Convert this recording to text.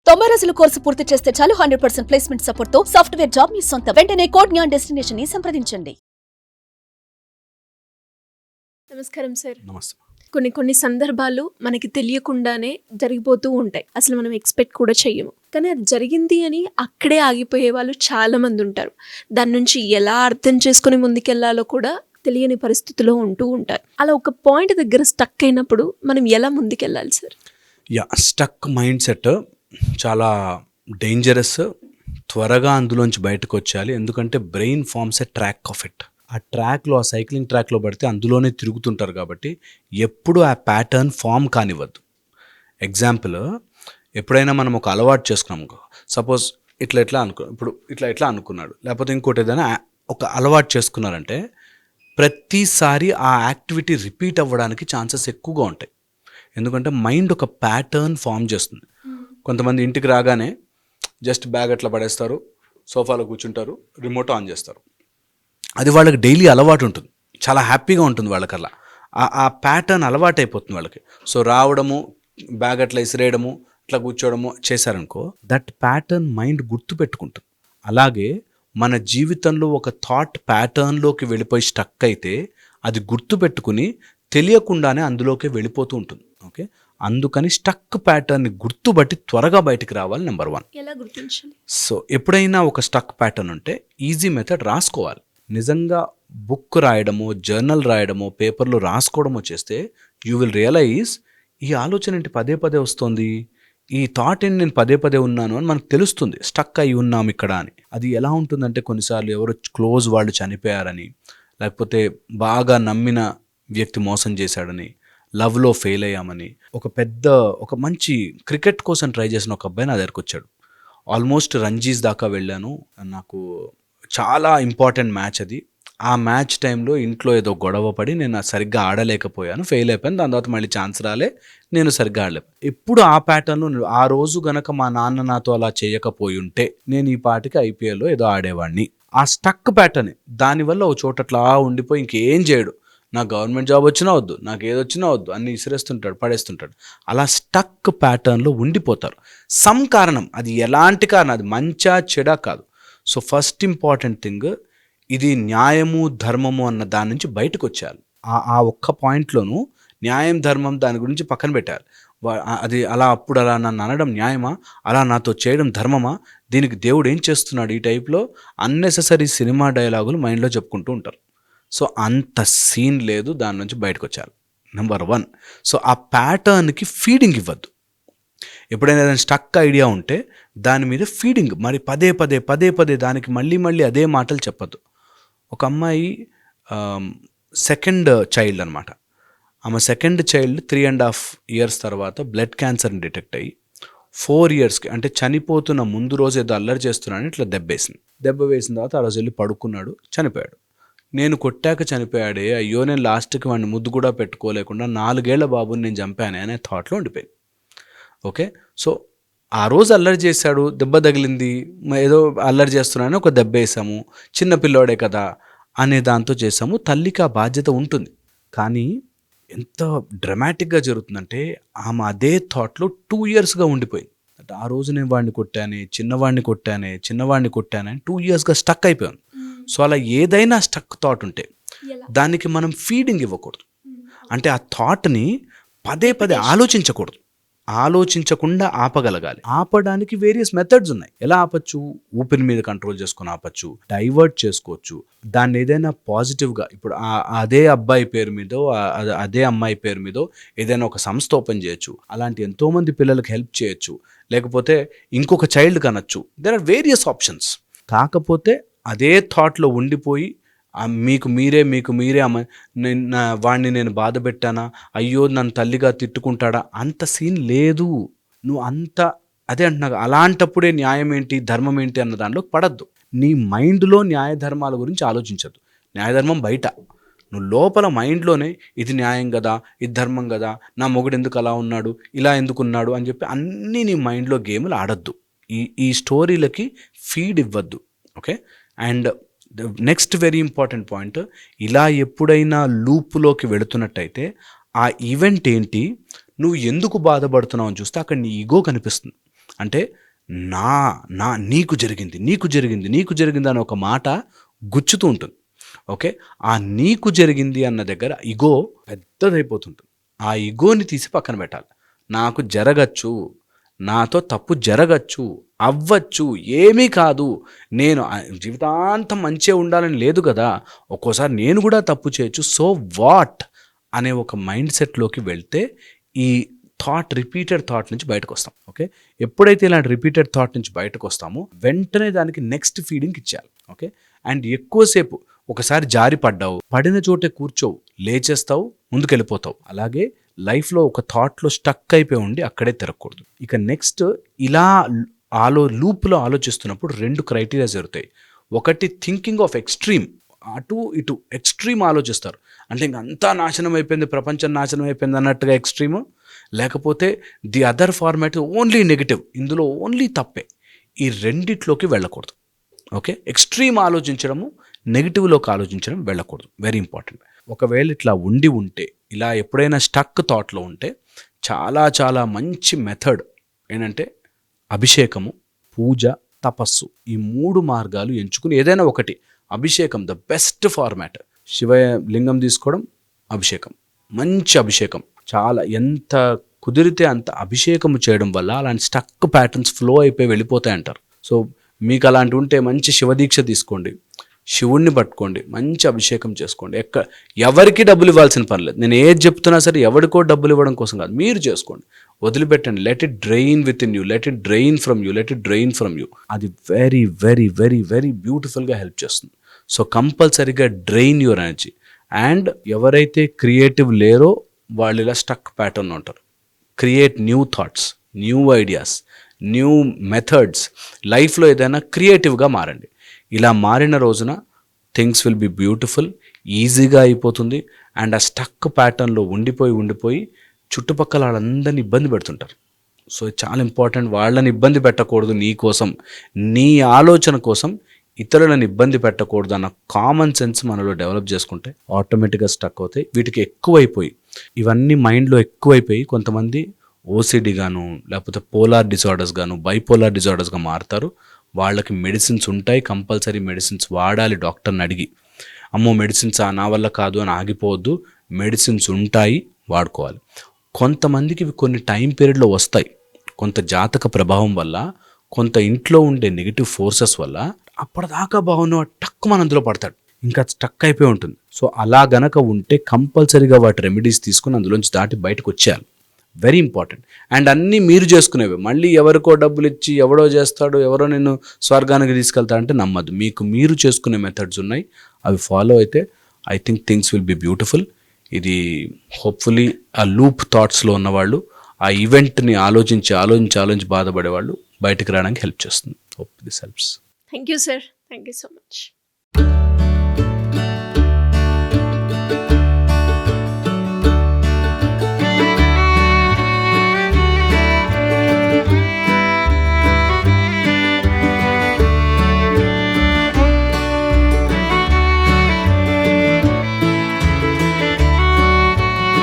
90 రోజుల కోర్సు పూర్తి చేస్తే చాలు 100% ప్లేస్మెంట్ సపోర్ట్ తో సాఫ్ట్వేర్ జాబ్ మీ సొంతం. వెంటనే కోడ్ జ్ఞాన్ డెస్టినేషన్ ని సంప్రదించండి. నమస్కారం సార్. నమస్తే. కొన్ని సందర్భాలు మనకి తెలియకుండానే జరిగిపోతూ ఉంటాయి. అసలు మనం ఎక్స్పెక్ట్ కూడా చెయ్యము. కానీ అది జరిగింది అని అక్కడే ఆగిపోయే వాళ్ళు చాలా మంది ఉంటారు. దాని నుంచి ఎలా అర్థం చేసుకుని ముందుకెళ్లాలో కూడా తెలియని పరిస్థితిలో ఉంటూ ఉంటారు. అలా ఒక పాయింట్ దగ్గర స్టక్ అయినప్పుడు మనం ఎలా ముందుకెళ్ళాలి సార్? స్టక్ మైండ్ సెట్ చాలా డేంజరస్. త్వరగా అందులోంచి బయటకు వచ్చేయాలి. ఎందుకంటే brain forms a track of it. ఆ ట్రాక్లో, ఆ సైక్లింగ్ ట్రాక్లో పడితే అందులోనే తిరుగుతుంటారు. కాబట్టి ఎప్పుడు ఆ ప్యాటర్న్ ఫామ్ కానివ్వద్దు. ఎగ్జాంపుల్, ఎప్పుడైనా మనం ఒక అలవాటు చేసుకున్నాం. సపోజ్ ఇప్పుడు ఇట్లా అనుకున్నాడు, లేకపోతే ఇంకోటి ఏదైనా ఒక అలవాటు చేసుకున్నారంటే ప్రతిసారి ఆ యాక్టివిటీ రిపీట్ అవ్వడానికి ఛాన్సెస్ ఎక్కువగా ఉంటాయి. ఎందుకంటే మైండ్ ఒక ప్యాటర్న్ ఫామ్ చేస్తుంది. కొంతమంది ఇంటికి రాగానే జస్ట్ బ్యాగ్ అట్లా పడేస్తారు, సోఫాలో కూర్చుంటారు, రిమోట్ ఆన్ చేస్తారు. అది వాళ్ళకి డైలీ అలవాటు ఉంటుంది, చాలా హ్యాపీగా ఉంటుంది వాళ్ళకల్లా. ఆ ప్యాటర్న్ అలవాటు అయిపోతుంది వాళ్ళకి. సో రావడము, బ్యాగ్ అట్లా ఇసిరేయడము, అట్లా కూర్చోవడము చేశారనుకో, దట్ ప్యాటర్న్ మైండ్ గుర్తుపెట్టుకుంటుంది. అలాగే మన జీవితంలో ఒక థాట్ ప్యాటర్న్లోకి వెళ్ళిపోయి స్టక్ అయితే అది గుర్తుపెట్టుకుని తెలియకుండానే అందులోకి వెళ్ళిపోతూ ఉంటుంది. ఓకే, అందుకని స్టక్ ప్యాటర్న్ని గుర్తుబట్టి త్వరగా బయటికి రావాలి. నెంబర్ 1. ఎలా గుర్తించాలి? సో ఎప్పుడైనా ఒక స్టక్ ప్యాటర్న్ ఉంటే ఈజీ మెథడ్ రాసుకోవాలి. నిజంగా బుక్ రాయడమో, జర్నల్ రాయడమో, పేపర్లో రాసుకోవడమో చేస్తే యూ విల్ రియలైజ్ ఈ ఆలోచన ఏంటి పదే పదే వస్తుంది, ఈ థాట్ ఏంటి నేను పదే పదే ఉన్నాను అని మనకు తెలుస్తుంది. స్టక్ అయి ఉన్నాం ఇక్కడ అని. అది ఎలా ఉంటుందంటే కొన్నిసార్లు ఎవరో క్లోజ్ వాళ్ళు చనిపోయారని, లేకపోతే బాగా నమ్మిన వ్యక్తి మోసం చేశాడని, లవ్లో ఫెయిల్ అయ్యామని, ఒక మంచి క్రికెట్ కోసం ట్రై చేసిన ఒక అబ్బాయి నా దగ్గరకు వచ్చాడు. ఆల్మోస్ట్ రంజీస్ దాకా వెళ్ళాను, నాకు చాలా ఇంపార్టెంట్ మ్యాచ్ అది. ఆ మ్యాచ్ టైంలో ఇంట్లో ఏదో గొడవ పడి నేను సరిగ్గా ఆడలేకపోయాను, ఫెయిల్ అయిపోయాను. దాని తర్వాత మళ్ళీ ఛాన్స్ రాలే, నేను సరిగ్గా ఆడలేను. ఎప్పుడు ఆ ప్యాటర్న్లో ఆ రోజు గనక మా నాన్న నాతో అలా చేయకపోయి ఉంటే నేను ఈ పాటికి ఐపీఎల్లో ఏదో ఆడేవాడిని. ఆ స్టక్ ప్యాటర్న్ దానివల్ల ఓ చోట అట్లా ఉండిపోయి ఇంకేం చేయడు. నాకు గవర్నమెంట్ జాబ్ వచ్చినా వద్దు, నాకు ఏది వచ్చినా వద్దు, అన్ని ఇసిరేస్తుంటాడు, పడేస్తుంటాడు. అలా స్టక్ ప్యాటర్న్లో ఉండిపోతారు. సమ్ కారణం, అది ఎలాంటి కారణం, అది మంచా చెడా కాదు. సో ఫస్ట్ ఇంపార్టెంట్ థింగ్, ఇది న్యాయము ధర్మము అన్న దాని నుంచి బయటకు వచ్చేయాలి. ఆ ఒక్క పాయింట్లోనూ న్యాయం ధర్మం దాని గురించి పక్కన పెట్టాలి. అది అప్పుడు అలా నన్ను అనడం న్యాయమా, అలా నాతో చేయడం ధర్మమా, దీనికి దేవుడు ఏం చేస్తున్నాడు, ఈ టైప్లో అన్నెసెసరీ సినిమా డైలాగులు మైండ్లో చెప్పుకుంటూ ఉంటారు. సో అంత సీన్ లేదు, దాని నుంచి బయటకు వచ్చారు. నెంబర్ 1. సో ఆ ప్యాటర్న్కి ఫీడింగ్ ఇవ్వద్దు. ఎప్పుడైనా ఏదైనా స్టక్ ఐడియా ఉంటే దాని మీద ఫీడింగ్, మరి పదే పదే దానికి మళ్ళీ అదే మాటలు చెప్పద్దు. ఒక అమ్మాయి సెకండ్ చైల్డ్ అనమాట. ఆమె సెకండ్ చైల్డ్ 3.5 years తర్వాత బ్లడ్ క్యాన్సర్ని డిటెక్ట్ అయ్యి 4 yearsకి, అంటే చనిపోతున్న ముందు రోజు ఏదో అల్లరి చేస్తున్నాడని ఇట్లా దెబ్బ వేసిన తర్వాత ఆ రోజు వెళ్ళి పడుకున్నాడు, చనిపోయాడు. నేను కొట్టాక చనిపోయాడే, అయ్యో నేను లాస్ట్కి వాడిని ముద్దు కూడా పెట్టుకోలేకుండా 4 ఏళ్ల బాబుని నేను చంపానే అనే థాట్లో ఉండిపోయింది. ఓకే, సో ఆ రోజు అల్లరి చేశాడు, దెబ్బ తగిలింది, ఏదో అల్లరి చేస్తున్నానని ఒక దెబ్బ వేసాము, చిన్న పిల్లోడే కదా అనే దాంతో చేసాము. తల్లికి ఆ బాధ్యత ఉంటుంది. కానీ ఎంత డ్రమాటిక్గా జరుగుతుందంటే ఆమె అదే థాట్లో 2 yearsగా ఉండిపోయింది. అంటే ఆ రోజు నేను వాడిని కొట్టానే, చిన్నవాడిని కొట్టానే 2 yearsగా స్టక్ అయిపోయాను. సో అలా ఏదైనా స్టక్ థాట్ ఉంటే దానికి మనం ఫీడింగ్ ఇవ్వకూడదు. అంటే ఆ థాట్ని పదే ఆలోచించకుండా ఆపగలగాలి. ఆపడానికి వేరియస్ మెథడ్స్ ఉన్నాయి. ఎలా ఆపచ్చు? ఊపిరి మీద కంట్రోల్ చేసుకొని ఆపచ్చు, డైవర్ట్ చేసుకోవచ్చు. దాన్ని ఏదైనా పాజిటివ్గా, ఇప్పుడు అదే అబ్బాయి పేరు మీదో అదే అమ్మాయి పేరు మీదో ఏదైనా ఒక సంస్థ ఓపెన్ చేయొచ్చు. అలాంటి ఎంతోమంది పిల్లలకు హెల్ప్ చేయొచ్చు. లేకపోతే ఇంకొక చైల్డ్ కనొచ్చు. There are various options. కాకపోతే అదే థాట్లో ఉండిపోయి మీకు మీరే వాడిని నేను బాధ పెట్టానా, అయ్యో నన్ను తల్లిగా తిట్టుకుంటాడా, అంత సీన్ లేదు. నువ్వు అదే అంటున్నా, అలాంటప్పుడే న్యాయం ఏంటి ధర్మం ఏంటి అన్న దానిలో పడద్దు. నీ మైండ్లో న్యాయ ధర్మాల గురించి ఆలోచించద్దు. న్యాయధర్మం బయట, నువ్వు లోపల మైండ్లోనే ఇది న్యాయం కదా, ఇది ధర్మం కదా, నా మొగుడు ఎందుకు అలా ఉన్నాడు, ఇలా ఎందుకు ఉన్నాడు అని చెప్పి అన్నీ నీ మైండ్లో గేములు ఆడద్దు. ఈ స్టోరీలకి ఫీడ్ ఇవ్వద్దు. Okay, and next very important point, ఇలా ఎప్పుడైనా లూప్లోకి వెళుతున్నట్టయితే ఆ ఈవెంట్ ఏంటి, నువ్వు ఎందుకు బాధపడుతున్నావు అని చూస్తే అక్కడ నీ ఈగో కనిపిస్తుంది. అంటే నా నా నీకు జరిగింది నీకు జరిగింది నీకు జరిగింది అనే ఒక మాట గుచ్చుతూ ఉంటుంది. ఓకే, ఆ నీకు జరిగింది అన్న దగ్గర ఇగో పెద్దదైపోతుంటుంది. ఆ ఇగోని తీసి పక్కన పెట్టాలి. నాకు జరగచ్చు, నాతో తప్పు జరగచ్చు, అవ్వచ్చు, ఏమీ కాదు, నేను జీవితాంతం మంచిగా ఉండాలని లేదు కదా, ఒక్కోసారి నేను కూడా తప్పు చేయొచ్చు, సో వాట్ అనే ఒక మైండ్ సెట్లోకి వెళ్తే ఈ రిపీటెడ్ థాట్ నుంచి బయటకు వస్తాం. ఓకే, ఎప్పుడైతే ఇలాంటి రిపీటెడ్ థాట్ నుంచి బయటకు వస్తామో వెంటనే దానికి నెక్స్ట్ ఫీడింగ్ ఇచ్చేయాలి. ఓకే, అండ్ ఎక్కువసేపు ఒకసారి జారి పడ్డావు, పడిన చోటే కూర్చోవు, లేచేస్తావు, ముందుకెళ్ళిపోతావు. అలాగే లైఫ్లో ఒక థాట్లో స్టక్ అయిపోయి ఉండి అక్కడే తిరగకూడదు. ఇక నెక్స్ట్ ఇలా లూప్లో ఆలోచిస్తున్నప్పుడు 2 క్రైటీరియా జరుగుతాయి. ఒకటి థింకింగ్ ఆఫ్ ఎక్స్ట్రీమ్, అటు ఇటు ఎక్స్ట్రీమ్ ఆలోచిస్తారు. అంటే ఇంక అంతా నాశనం అయిపోయింది, ప్రపంచం నాశనం అయిపోయింది అన్నట్టుగా ఎక్స్ట్రీమ్. లేకపోతే the other format only negative, ఇందులో ఓన్లీ తప్పే. ఈ రెండిట్లోకి వెళ్ళకూడదు. ఓకే, ఎక్స్ట్రీమ్ ఆలోచించడము, నెగిటివ్లోకి ఆలోచించడం వెళ్ళకూడదు. Very important. ఒకవేళ ఇట్లా ఉంటే, ఇలా ఎప్పుడైనా స్టక్ థాట్లో ఉంటే చాలా చాలా మంచి మెథడ్ ఏంటంటే అభిషేకము, పూజ, తపస్సు. ఈ 3 మార్గాలు ఎంచుకుని ఏదైనా ఒకటి. అభిషేకం ద బెస్ట్ ఫార్మాట్. శివ లింగం తీసుకోవడం, అభిషేకం, మంచి అభిషేకం, చాలా ఎంత కుదిరితే అంత అభిషేకం చేయడం వల్ల అలాంటి స్టక్ ప్యాటర్న్స్ ఫ్లో అయిపోయి వెళ్ళిపోతాయి అంటారు. సో మీకు అలాంటి ఉంటే మంచి శివదీక్ష తీసుకోండి, శివుణ్ణి పట్టుకోండి, మంచి అభిషేకం చేసుకోండి. ఎవరికి డబ్బులు ఇవ్వాల్సిన పని లేదు. నేను ఏది చెప్తున్నా సరే ఎవరికో డబ్బులు ఇవ్వడం కోసం కాదు, మీరు చేసుకోండి, వదిలిపెట్టండి. Let it drain with in you, let it drain from you, let it drain from you. అది వెరీ వెరీ వెరీ వెరీ బ్యూటిఫుల్గా హెల్ప్ చేస్తుంది. సో కంపల్సరీగా డ్రెయిన్ యువర్ ఎనర్జీ. అండ్ ఎవరైతే క్రియేటివ్ లేరో వాళ్ళు ఇలా స్టక్ ప్యాటర్న్ ఉంటారు. Create new thoughts, new ideas, new methods. లైఫ్లో ఏదైనా క్రియేటివ్గా మారండి. ఇలా మారిన రోజున థింగ్స్ విల్ బి బ్యూటిఫుల్, ఈజీగా అయిపోతుంది. అండ్ ఆ స్టక్ ప్యాటర్న్లో ఉండిపోయి చుట్టుపక్కల వాళ్ళందరినీ ఇబ్బంది పెడుతుంటారు. సో చాలా ఇంపార్టెంట్. వాళ్ళని ఇబ్బంది పెట్టకూడదు, నీ కోసం, నీ ఆలోచన కోసం ఇతరులను ఇబ్బంది పెట్టకూడదు అన్న కామన్ సెన్స్ మనలో డెవలప్ చేసుకుంటే ఆటోమేటిక్గా స్టక్ అవుతాయి. వీటికి ఎక్కువైపోయి, ఇవన్నీ మైండ్లో ఎక్కువైపోయి కొంతమంది ఓసిడి గాను, లేకపోతే పోలార్ డిజార్డర్స్ గాను, బైపోలార్ డిజార్డర్స్గా మారుతారు. వాళ్ళకి మెడిసిన్స్ ఉంటాయి, కంపల్సరీ మెడిసిన్స్ వాడాలి డాక్టర్ని అడిగి. అమ్మో మెడిసిన్స్ నా వల్ల కాదు అని ఆగిపోవద్దు, మెడిసిన్స్ ఉంటాయి, వాడుకోవాలి. కొంతమందికి ఇవి కొన్ని టైం పీరియడ్లో వస్తాయి, కొంత జాతక ప్రభావం వల్ల, కొంత ఇంట్లో ఉండే నెగిటివ్ ఫోర్సెస్ వల్ల అప్పటిదాకా బాగున్న టక్ మన అందులో పడతాడు, ఇంకా స్టక్ అయిపోయి ఉంటుంది. సో అలా గనక ఉంటే కంపల్సరీగా వాటి రెమెడీస్ తీసుకుని అందులోంచి దాటి బయటకు వచ్చేయాలి. Very important. అండ్ అన్నీ మీరు చేసుకునేవి. మళ్ళీ ఎవరికో డబ్బులు ఇచ్చి ఎవడో చేస్తాడు, ఎవరో నిన్ను స్వర్గానికి తీసుకెళ్తాడంటే నమ్మద్దు. మీకు మీరు చేసుకునే మెథడ్స్ ఉన్నాయి, అవి ఫాలో అయితే I think things will be beautiful. ఇది హోప్ఫుల్లీ ఆ లూప్ థాట్స్లో ఉన్నవాళ్ళు, ఆ ఈవెంట్ని ఆలోచించి బాధపడేవాళ్ళు బయటకు రావడానికి హెల్ప్ చేస్తుంది. Hope this helps. Thank you sir, thank you so much.